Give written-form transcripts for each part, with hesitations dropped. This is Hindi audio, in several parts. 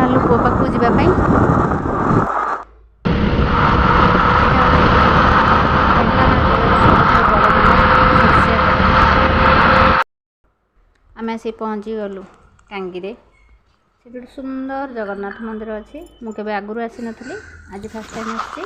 बाहर पुओ पाखु जावाई। आम आसी पहुँची गलु टांगी रे। से गोटे सुंदर जगन्नाथ मंदिर अच्छी। मुझे आगुरी आसी नी, आज फर्स्ट टाइम आसी।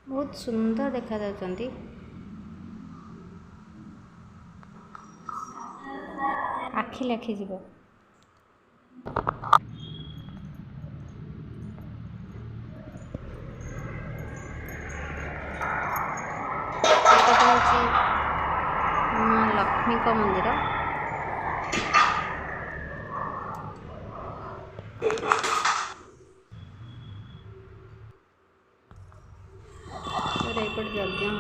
बहुत सुंदर देखा जाती। आखि लाखी जीव। लक्ष्मी को मंदिर। यज्ञ हो